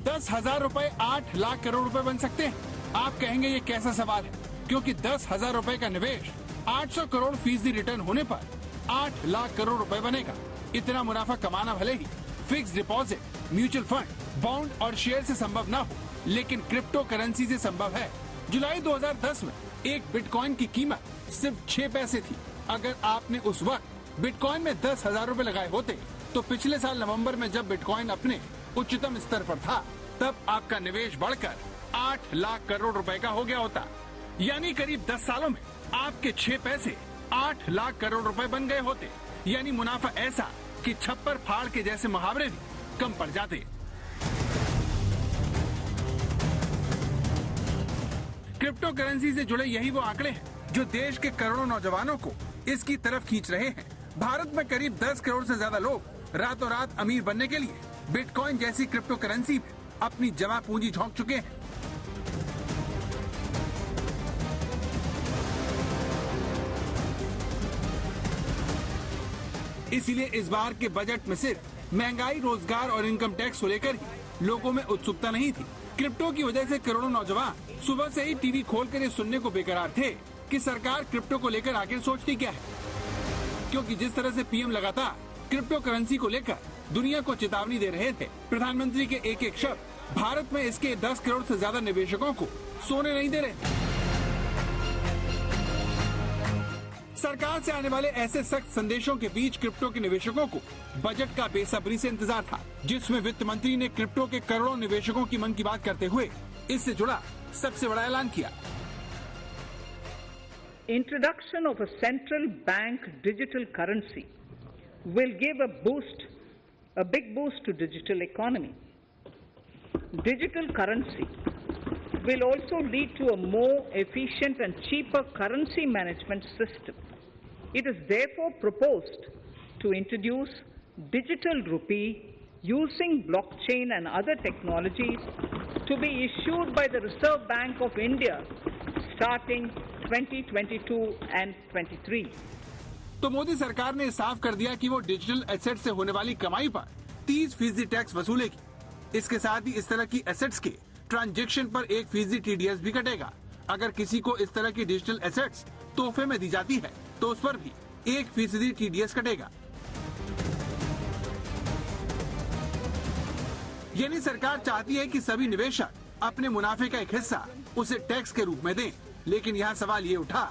10,000 रुपए 8 लाख करोड़ रुपए बन सकते हैं। आप कहेंगे ये कैसा सवाल है, क्योंकि 10,000 रुपए का निवेश 800 करोड़ फीसदी रिटर्न होने पर 8 लाख करोड़ रुपए बनेगा। इतना मुनाफा कमाना भले ही fix deposit, mutual fund, bond और शेयर से संभव न हो, लेकिन क्रिप्टो करेंसी से संभव है। जुलाई 2010 में एक बिटकॉइन की कीमत सिर्फ 6 पैसे थी। अगर आपने उस वक्त बिटकॉइन में 10,000 रुपए लगाए होते तो पिछले साल नवंबर में जब बिटकॉइन अपने उच्चतम स्तर पर था, तब आपका निवेश बढ़कर 8 लाख करोड़ रुपए का हो गया होता। यानी करीब 10 सालों में आपके 6 पैसे 8 लाख करोड़ रुपए बन गए होते। यानी मुनाफा ऐसा कि छप्पर फाड़ के जैसे मुहावरे भी कम पड़ जाते। क्रिप्टो करेंसी से जुड़े यही वो आंकड़े हैं जो देश के करोड़ों नौजवानों को इसकी तरफ खींच रहे हैं। भारत में करीब 10 करोड़ से ज्यादा लोग रातों रात अमीर बनने के लिए बिटकॉइन जैसी क्रिप्टो करेंसी में अपनी जमा पूंजी झोंक चुके हैं। इसीलिए इस बार के बजट में सिर्फ महंगाई, रोजगार और इनकम टैक्स को लेकर ही लोगों में उत्सुकता नहीं थी। क्रिप्टो की वजह से करोड़ों नौजवान सुबह से ही टीवी खोलकर ये सुनने को बेकरार थे कि सरकार क्रिप्टो को लेकर आखिर सोचती क्या है, क्योंकि जिस तरह से पीएम लगातार क्रिप्टो करेंसी को लेकर दुनिया को चेतावनी दे रहे थे, प्रधानमंत्री के एक एक शब्द भारत में इसके 10 करोड़ से ज्यादा निवेशकों को सोने नहीं दे रहे। सरकार से आने वाले ऐसे सख्त संदेशों के बीच क्रिप्टो के निवेशकों को बजट का बेसब्री से इंतजार था, जिसमें वित्त मंत्री ने क्रिप्टो के करोड़ों निवेशकों की मन की बात करते हुए इससे जुड़ा सबसे बड़ा ऐलान किया। Introduction of a central bank digital currency will give a big boost to digital economy. Digital currency will also lead to a more efficient and cheaper currency management system. It is therefore proposed to introduce digital rupee using blockchain and other technologies to be issued by the Reserve Bank of India starting 2022 and 23. तो मोदी सरकार ने साफ कर दिया कि वो digital asset से होने वाली कमाई पर 30% टैक्स वसूलेगी। इसके साथ ही इस तरह की एसेट्स के ट्रांजैक्शन पर 1% TDS भी कटेगा। अगर किसी को इस तरह की डिजिटल एसेट्स तोहफे में दी जाती है तो उस पर भी 1% TDS कटेगा। यानी सरकार चाहती है कि सभी निवेशक अपने मुनाफे का एक हिस्सा उसे टैक्स के रूप में दें। लेकिन यहाँ सवाल ये उठा